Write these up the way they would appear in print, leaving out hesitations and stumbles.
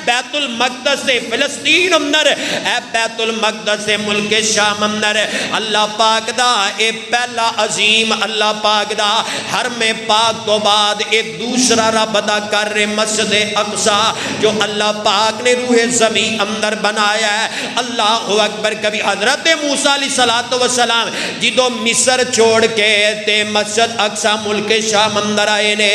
بیت المقدس سے فلسطین اندر، اے بیت المقدس سے ملک شام اندر اللہ پاک دا اے پہلا عظیم اللہ پاک دا حرم پاک تو بعد اے دوسرا رب دا کر مسجد اقصی جو اللہ پاک نے روح زمین اندر بنایا ہے۔ اللہ اکبر۔ کبھی حضرت موسیٰ علیہ السلام جدو مصر چھوڑ کے تے مسجد اقصی ملک شام اندر آئے نے،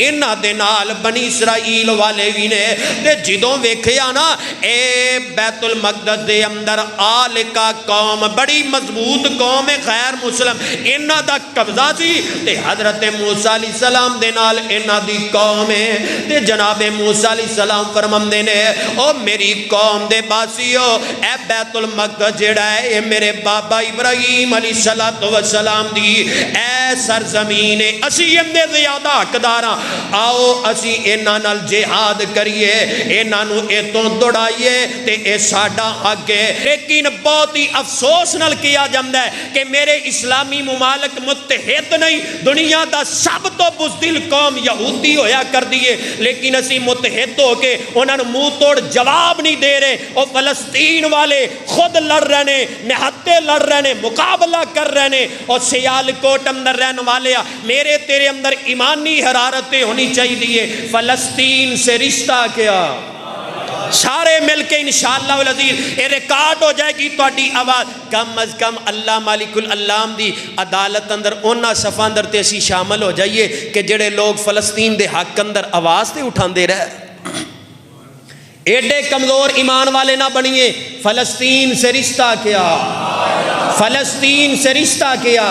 انہاں دے نال بنی اسرائیل والے بھی نے، تے جدوں ویکھیا نا اے بیت المقدس دے اندر آل کا قوم بڑی مضبوط قوم غیر مسلم انہاں دا قبضہ سی، تے حضرت موسیٰ علیہ السلام دے نال انہاں دی قوم ہے، تے جناب موسیٰ علیہ السلام فرماندے نے او میری قوم دے باسیو اے بیت المقدس جڑا ہے اے میرے بابا ابراہیم علیہ السلام دی اے سرزمین ہے، اسی اندر زیادہ حقداراں، آؤ اسی انہاں نال جہاد کریے، انہاں نو ایتوں دوڑائیے تے اے ساڈا حق ہے۔ لیکن بہت ہی افسوس نال کیا جاندا ہے کہ میرے اسلامی ممالک متحد نہیں، دنیا دا سب تو بزدل قوم یہودی ہویا کر دیے، لیکن اسی متحد ہو کے انہاں نو منہ توڑ جواب نہیں دے رہے۔ اور فلسطین والے خود لڑ رہے ہیں، نہتے لڑ رہے ہیں، مقابلہ کر رہے ہیں، اور سیالکوٹ اندر رہنے والے میرے تیرے اندر ایمانی حرارتیں ہونی چاہیے۔ فلسطین سے رشتہ کیا؟ سارے مل کے انشاءاللہ العزیز یہ ریکارڈ ہو جائے گی تہاڈی آواز۔ کم از کم اللہ مالک العلام دی عدالت اندر اونا صفحہ اندر تے اسی شامل ہو جائیے کہ جڑے لوگ فلسطین دے حق اندر آواز تے اٹھان دے رہے، ایڈے کمزور ایمان والے نہ بنیے۔ فلسطین سے رشتہ کیا؟ فلسطین سے رشتہ کیا؟